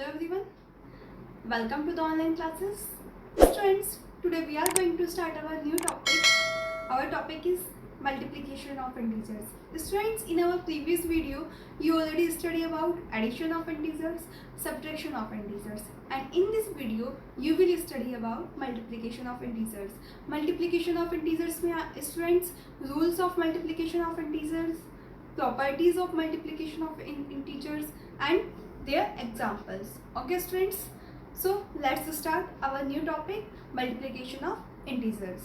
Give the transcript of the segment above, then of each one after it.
Hello everyone, welcome to the online classes. Students, today we are going to start our new topic. Our topic is multiplication of integers. Students, in our previous video, you already studied about addition of integers, subtraction of integers, and in this video, you will study about multiplication of integers. Multiplication of integers में students, rules of multiplication of integers, properties of multiplication of integers, and their examples. Okay students, so let's start our new topic, multiplication of integers.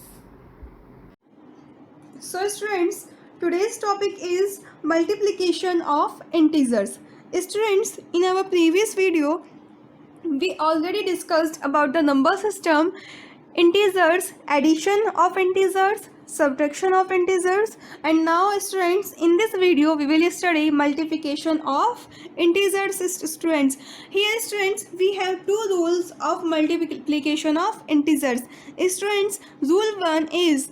So students, today's topic is multiplication of integers. Students, in our previous video we already discussed about the number system, integers, addition of integers, subtraction of integers, and now students, in this video we will study multiplication of integers. Students, here students we have two rules of multiplication of integers. Students, rule 1 is,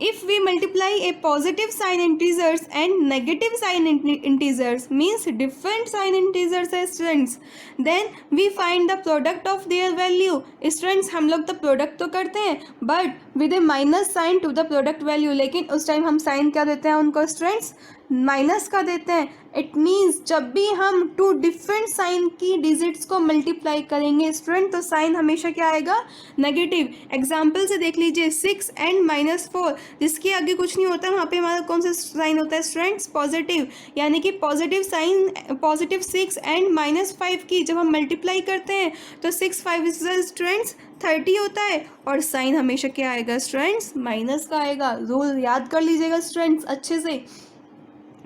if we multiply a positive sign integers and negative sign integers, means different sign integers है students, then we find the product of their value. Students, हम लोग तो product तो करते हैं but with a minus sign to the product value, लेकिन उस time हम sign क्या देते हैं उनको students, माइनस का देते हैं. इट मीन्स जब भी हम टू डिफरेंट साइन की डिजिट्स को मल्टीप्लाई करेंगे स्टूडेंट, तो साइन हमेशा क्या आएगा, नेगेटिव. एग्जाम्पल से देख लीजिए 6 एंड -4, जिसके आगे कुछ नहीं होता, वहाँ पे हमारा कौन सा साइन होता है स्टूडेंट्स, पॉजिटिव. यानी कि पॉजिटिव साइन, पॉजिटिव 6 एंड -5 की जब हम मल्टीप्लाई करते हैं तो 6 5 स्टूडेंट्स 30 होता है, और साइन हमेशा क्या आएगा स्टूडेंट्स, माइनस का आएगा. रूल याद कर लीजिएगा स्टूडेंट्स अच्छे से.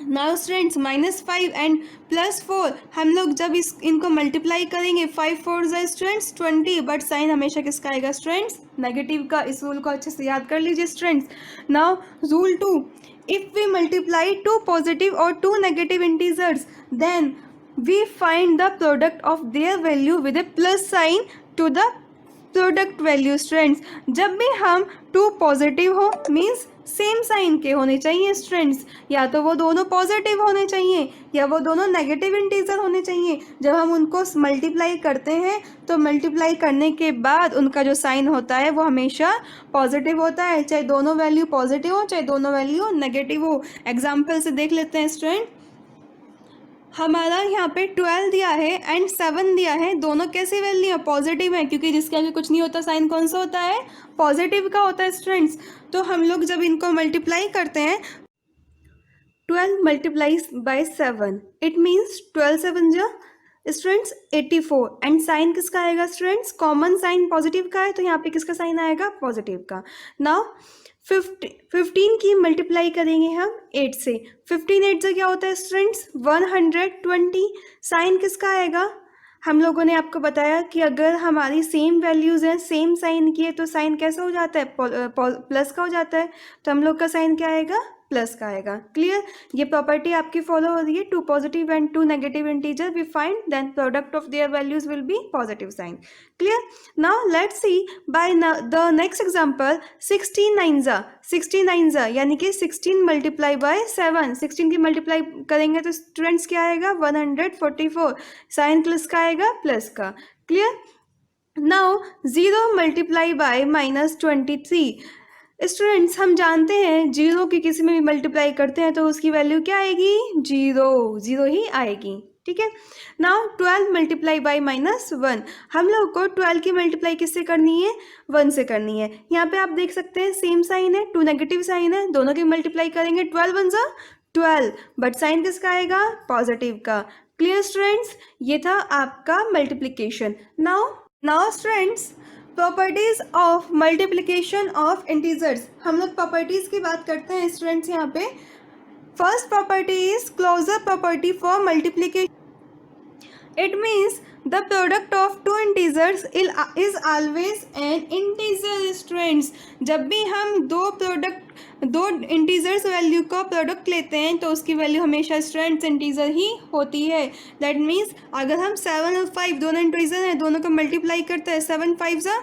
नाउ स्टूडेंट्स, -5 एंड +4 हम लोग जब इनको मल्टीप्लाई करेंगे, 5 4 स्टूडेंट्स 20, बट साइन हमेशा किसका आएगा स्टूडेंट्स, नेगेटिव का. इस रूल को अच्छे से याद कर लीजिए students. Now rule 2, if we multiply 2 positive और 2 negative integers, then we find the product of their value with a plus sign to the product value. Students, जब भी हम 2 पॉजिटिव हो मीन्स सेम साइन के होने चाहिए स्टूडेंट्स, या तो वो दोनों पॉजिटिव होने चाहिए या वो दोनों नेगेटिव इंटीजर होने चाहिए. जब हम उनको मल्टीप्लाई करते हैं तो मल्टीप्लाई करने के बाद उनका जो साइन होता है वो हमेशा पॉजिटिव होता है, चाहे दोनों वैल्यू पॉजिटिव हो चाहे दोनों वैल्यू नेगेटिव हो. एग्जाम्पल से देख लेते हैं स्टूडेंट. हमारा यहाँ पे 12 दिया है एंड 7 दिया है, दोनों कैसी वैल्यू है, पॉजिटिव है, क्योंकि जिसके आगे कुछ नहीं होता साइन कौन सा होता है, पॉजिटिव का होता है स्टूडेंट्स. तो हम लोग जब इनको मल्टीप्लाई करते हैं, 12 मल्टीप्लाइज बाय 7, इट मीन्स 12 7 जा स्टूडेंट्स 84, एंड साइन किसका आएगा स्टूडेंट्स, कॉमन साइन पॉजिटिव का है, तो यहाँ पे किसका साइन आएगा, पॉजिटिव का. नाउ 15 की मल्टीप्लाई करेंगे हम 8 से, 15 8 से क्या होता है स्टूडेंट्स, 120, साइन किसका आएगा. हम लोगों ने आपको बताया कि अगर हमारी सेम वैल्यूज़ हैं, सेम साइन की है, तो साइन कैसा हो जाता है, प्लस का हो जाता है. तो हम लोग का साइन क्या आएगा, प्लस का आएगा. क्लियर, ये प्रॉपर्टी आपकी फॉलो हो रही है. 2 positive and 2 negative integer we find, then product of their values will be positive sign. Clear. Now let's see by the next example. 16 जा यानी कि 16 मल्टीप्लाई बाय 7, 16 की मल्टीप्लाई करेंगे तो स्टूडेंट्स क्या आएगा, 144, साइन प्लस का आएगा, प्लस का. Clear. Now 0 multiply by -23. Students, हम जानते हैं जीरो की किसी में भी मल्टीप्लाई करते हैं तो उसकी वैल्यू क्या आएगी, जीरो ही आएगी. ठीक है. नाउ 12 मल्टीप्लाई बाय -1, हम लोग को 12 की मल्टीप्लाई किससे करनी है, 1 से करनी है. यहाँ पे आप देख सकते हैं सेम साइन है, 2 नेगेटिव साइन है, दोनों की मल्टीप्लाई करेंगे, 12 1 जा 12, बट साइन किसका आएगा, पॉजिटिव का. क्लियर स्टूडेंट्स, ये था आपका multiplication. Now students, properties of multiplication of integers. हम लोग प्रॉपर्टीज की बात करते हैं स्टूडेंट्स. यहाँ पे first property is closure property for multiplication. It means the product of 2 integers is always an integer. Students, जब भी हम दो इंटीजर्स वैल्यू का प्रोडक्ट लेते हैं तो उसकी वैल्यू हमेशा स्टूडेंट्स इंटीजर ही होती है. दैट मीन्स अगर हम 7 और 5 दोनों इंटीजर हैं, दोनों को मल्टीप्लाई करते हैं, 7 5 जा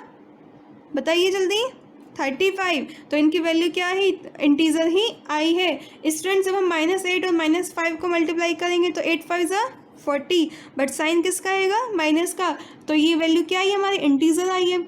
बताइए जल्दी, 35, तो इनकी वैल्यू क्या है, इंटीजर ही आई है. स्टूडेंट्स, जब हम -8 और -5 को मल्टीप्लाई करेंगे तो 8 5 जा 40, बट साइन किसका आएगा, माइनस का। तो ये वैल्यू क्या आई हमारी, इंटीजर आई है।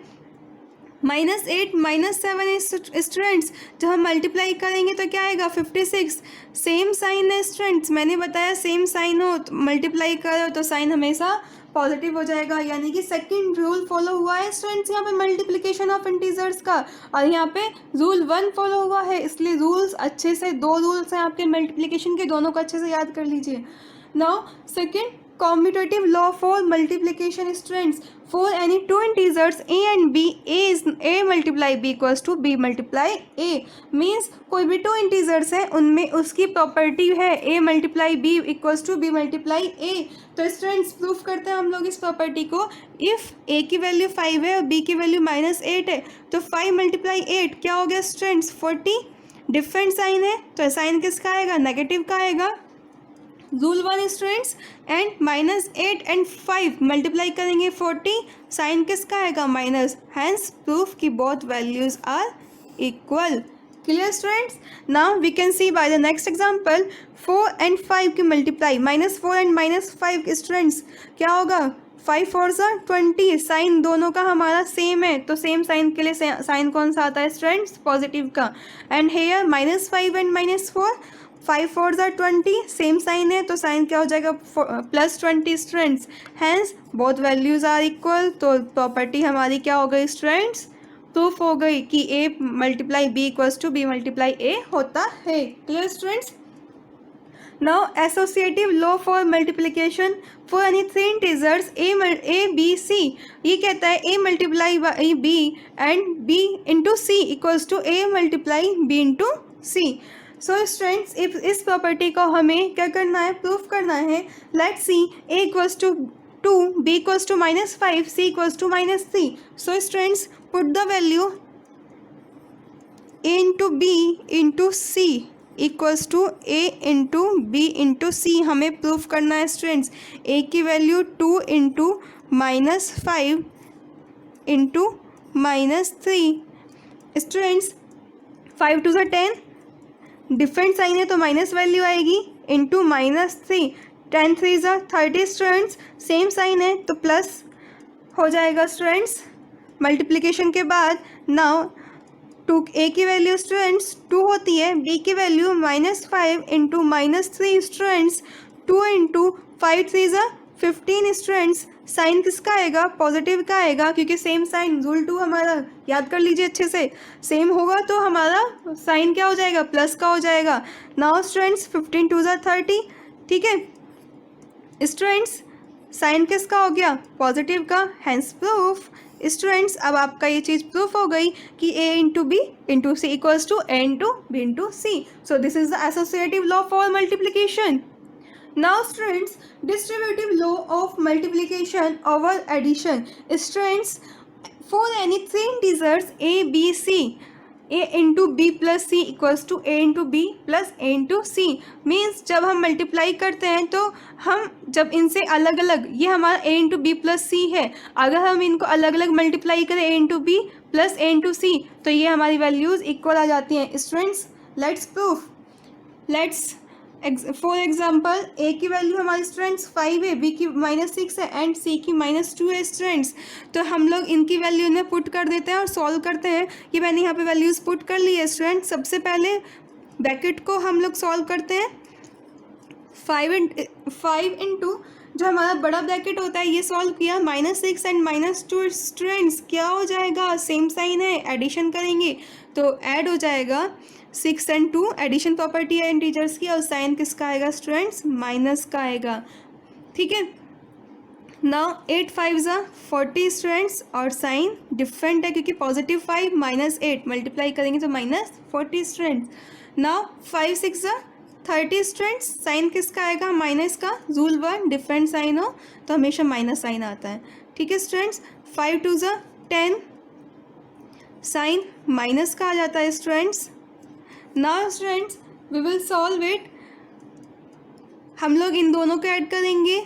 -8 -7 स्टूडेंट्स, जब हम मल्टीप्लाई करेंगे तो क्या आएगा, 56। सेम साइन है स्टूडेंट्स, मैंने बताया सेम साइन हो तो मल्टीप्लाई करो तो साइन हमेशा पॉजिटिव हो जाएगा, यानी कि सेकंड रूल फॉलो हुआ है स्टूडेंट्स यहाँ पे मल्टीप्लिकेशन ऑफ इंटीजर्स का, और यहाँ पे रूल 1 फॉलो हुआ है। इसलिए रूल्स अच्छे से, 2 रूल्स हैं आपके मल्टीप्लिकेशन के, दोनों को अच्छे से याद कर लीजिए। Now second commutative law for multiplication students, for any two integers a and b, a multiply b equals to b multiply a, means कोई भी 2 integers है उनमें उसकी प्रॉपर्टी है a multiply b equals to b multiply a। तो students proof करते हैं हम लोग इस प्रॉपर्टी को। इफ़ a की वैल्यू 5 है और b की वैल्यू -8 है तो 5 × 8 क्या हो गया स्टूडेंट्स, 40। डिफरेंट साइन है तो साइन किसका आएगा, नेगेटिव का आएगा। Rule 1 students, and -8 and 5 multiply करेंगे 40, साइन किसका आएगा, माइनस, हैंस प्रूफ की both values are equal. Clear students, now we can see by the next example 4 and 5 की मल्टीप्लाई, -4 and -5 स्टूडेंट्स क्या होगा, 5 4 20, साइन दोनों का हमारा सेम है तो सेम साइन के लिए साइन कौन सा आता है स्टूडेंट्स, पॉजिटिव का। And here -5 and -4, 5 4 20, same sign है तो साइन क्या हो जाएगा, +20 students, hence both values are equal. तो प्रॉपर्टी हमारी क्या हो गई स्टूडेंट्स, प्रूफ हो गई कि a × b = b × a होता है। Clear students, now associative law for multiplication for any 3 integers a b c, ये कहता है a × b and b × c = a × b × c। So students, इस प्रॉपर्टी को हमें क्या करना है, प्रूफ करना है। Let's see a = 2, b = -5, c = -3। So students, put the value a × b × c = a × b × c हमें प्रूफ करना है स्टूडेंट्स। a की वैल्यू 2 × -5 × -3 स्टूडेंट्स, 5 2 10, डिफरेंट साइन है तो माइनस वैल्यू आएगी, इंटू -3, 10 3 30 स्टूडेंट्स, सेम साइन है तो प्लस हो जाएगा स्टूडेंट्स मल्टीप्लिकेशन के बाद। नाउ a की वैल्यू स्टूडेंट्स 2 होती है, b की वैल्यू -5 × -3 स्टूडेंट्स, 2 × 5 3 15 स्टूडेंट्स, साइन किसका आएगा, पॉजिटिव का आएगा, क्योंकि सेम साइन, रूल 2 हमारा याद कर लीजिए अच्छे से, सेम होगा तो हमारा साइन क्या हो जाएगा, प्लस का हो जाएगा। नाउ स्टूडेंट्स 15 2 30, ठीक है स्टूडेंट्स, साइन किसका हो गया, पॉजिटिव का, हैंस प्रूफ। स्टूडेंट्स, अब आपका ये चीज़ प्रूफ हो गई कि a × b × c = a × b × c। So this is the associative law for multiplication. Now students, distributive law of multiplication over addition. Students, for any 3 integers a, b, c, a × b + c = a × b + a × c, means जब हम multiply करते हैं तो हम जब इनसे अलग अलग, ये हमारा a × b + c है, अगर हम इनको अलग अलग मल्टीप्लाई करें a × b + a × c तो ये हमारी वैल्यूज़ इक्वल आ जाती हैं। Students, let's proof, let's for example a की वैल्यू हमारे स्टूडेंट्स 5 है, b की -6 है एंड c की -2 है स्टूडेंट्स। तो हम लोग इनकी वैल्यू में पुट कर देते हैं और सॉल्व करते हैं। ये मैंने यहाँ पे वैल्यूज़ पुट कर ली है स्टूडेंट्स। सबसे पहले ब्रैकेट को हम लोग सॉल्व करते हैं, 5 × जो हमारा बड़ा ब्रैकेट होता है ये सॉल्व किया, -6 एंड -2 स्टूडेंट्स क्या हो जाएगा, सेम साइन है, एडिशन करेंगे तो ऐड हो जाएगा, 6 and 2 एडिशन प्रॉपर्टी है इंटीजर्स की, और साइन किसका आएगा स्टूडेंट्स, माइनस का आएगा, ठीक है। नाउ 8 5 40 स्टूडेंट्स, और साइन डिफरेंट है क्योंकि +5 -8 मल्टीप्लाई करेंगे तो -40 स्टूडेंट्स। नाउ 5 6 30 स्टूडेंट्स, साइन किसका आएगा, माइनस का। रूल 1, डिफरेंट साइन हो तो हमेशा माइनस साइन आता है, ठीक है स्टूडेंट्स। 5 2 10, साइन माइनस का आ जाता है students. Now students, we will solve it हम लोग इन दोनों को ऐड करेंगे,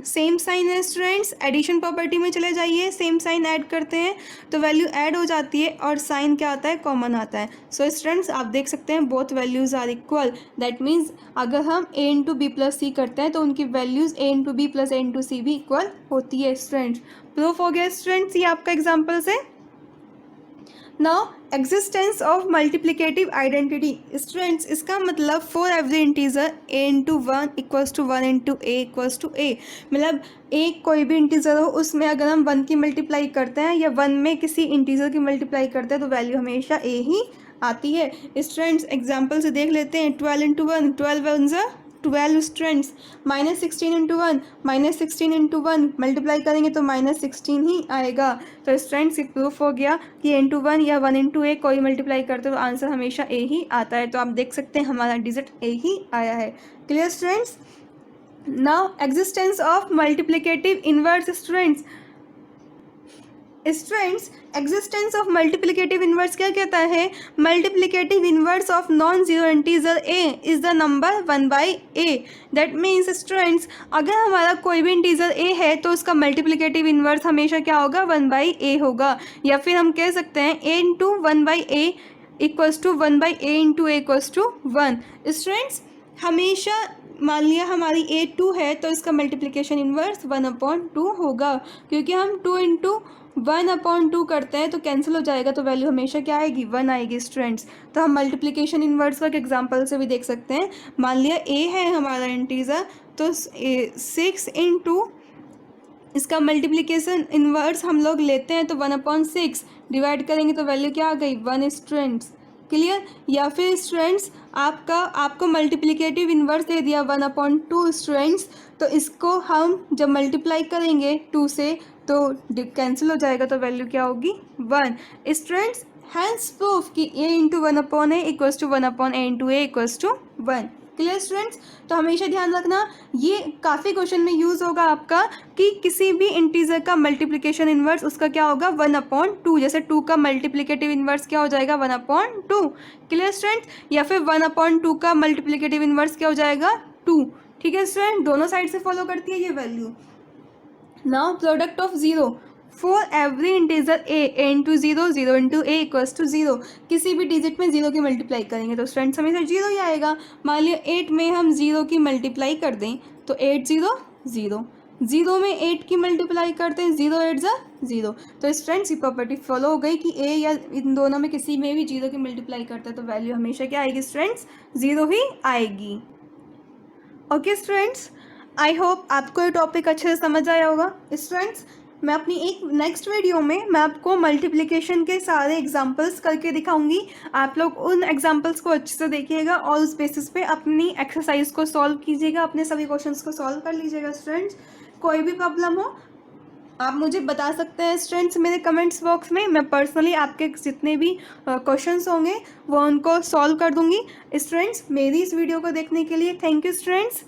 सेम साइन है स्टूडेंट्स, एडिशन प्रॉपर्टी में चले जाइए, सेम साइन ऐड करते हैं तो वैल्यू ऐड हो जाती है और साइन क्या आता है, कॉमन आता है। सो स्टूडेंट्स आप देख सकते हैं both values are equal, that means अगर हम a into B plus C करते हैं तो उनकी values a into B plus a into C भी इक्वल होती है स्टूडेंट्स। प्रूफ हो गया स्टूडेंट्स, ये आपका एग्जाम्पल से। Now existence of multiplicative identity students, इसका मतलब for every integer a into one equals to one into a equals to a, मतलब एक कोई भी इंटीजर हो उसमें अगर हम वन की मल्टीप्लाई करते हैं या वन में किसी इंटीजर की मल्टीप्लाई करते हैं तो वैल्यू हमेशा a ही आती है। स्टूडेंट्स एग्जाम्पल से देख लेते हैं, 12 इंटू वन, 12 वन ज़ा 12 students, -16 into one, -16 into one multiply करेंगे तो -16 ही आएगा। तो स्टूडेंट्स एक प्रूफ हो गया कि इंटू वन या वन इंटू ए कोई मल्टीप्लाई करते तो आंसर हमेशा ए ही आता है। तो आप देख सकते हैं हमारा डिजिट ए ही आया है। Clear students. Now existence of multiplicative inverse students, students existence of multiplicative inverse क्या कहता है, multiplicative inverse of non zero integer a is the number 1/a। That means students अगर हमारा कोई भी इंटीजर a है तो उसका मल्टीप्लिकेटिव इनवर्स हमेशा क्या होगा, 1/a होगा, या फिर हम कह सकते हैं a into 1/a equals to 1/a into a equals to 1। Students हमेशा मान लिया हमारी a 2 है तो इसका मल्टीप्लिकेशन इनवर्स 1/2 होगा, क्योंकि हम 2 इंटू 1/2 करते हैं तो कैंसिल हो जाएगा, तो वैल्यू हमेशा क्या आएगी, 1 आएगी स्टूडेंट्स। तो हम मल्टीप्लिकेशन इनवर्स का एग्जांपल से भी देख सकते हैं, मान लिया a है हमारा इंटीजर तो 6 इंटू इसका मल्टीप्लिकेशन इनवर्स हम लोग लेते हैं तो 1/6 डिवाइड करेंगे तो वैल्यू क्या आ गई, 1 स्टूडेंट्स। क्लियर। या फिर स्टूडेंट्स आपको मल्टीप्लिकेटिव इनवर्स दे दिया 1/2 स्टूडेंट्स, तो इसको हम जब मल्टीप्लाई करेंगे 2 से तो कैंसिल हो जाएगा तो वैल्यू क्या होगी, 1 स्टूडेंट्स। हैंस प्रूफ कि a into 1/a equals to 1/a into a equals to 1। Clear students. तो हमेशा ध्यान रखना ये काफ़ी क्वेश्चन में यूज़ होगा आपका कि किसी भी इंटीजर का मल्टीप्लिकेशन इनवर्स उसका क्या होगा, 1/2, जैसे 2 का मल्टीप्लिकेटिव इनवर्स क्या हो जाएगा, 1/2। Clear students. या फिर 1/2 का मल्टीप्लिकेटिव इनवर्स क्या हो जाएगा, 2। ठीक है स्टूडेंट, दोनों साइड से फॉलो करती है ये value. Now product of zero for every integer a into 0, 0 into a equals to 0, किसी भी डिजिट में 0 की मल्टीप्लाई करेंगे तो स्टूडेंट्स हमेशा 0 ही आएगा। मान लिया 8 में हम 0 की मल्टीप्लाई कर दें तो 8 0 0, 0 में 8 की मल्टीप्लाई करते हैं 0 8 ज़ा 0, तो स्टूडेंट्स ये प्रॉपर्टी फॉलो हो गई कि a या इन दोनों में किसी में भी 0 की मल्टीप्लाई करते हैं तो वैल्यू हमेशा क्या आएगी स्टूडेंट्स, 0 ही आएगी। ओके स्टूडेंट्स, आई होप आपको ये टॉपिक अच्छे से समझ आया होगा। स्टूडेंट्स मैं अपनी एक नेक्स्ट वीडियो में मैं आपको मल्टीप्लिकेशन के सारे एग्जांपल्स करके दिखाऊंगी, आप लोग उन एग्जांपल्स को अच्छे से देखिएगा और उस बेसिस पे अपनी एक्सरसाइज को सॉल्व कीजिएगा, अपने सभी क्वेश्चंस को सॉल्व कर लीजिएगा। स्टूडेंट्स कोई भी प्रॉब्लम हो आप मुझे बता सकते हैं स्टूडेंट्स मेरे कमेंट्स बॉक्स में, मैं पर्सनली आपके जितने भी क्वेश्चंस होंगे वो उनको सॉल्व कर दूंगी। स्टूडेंट्स मेरी इस वीडियो को देखने के लिए थैंक यू स्टूडेंट्स।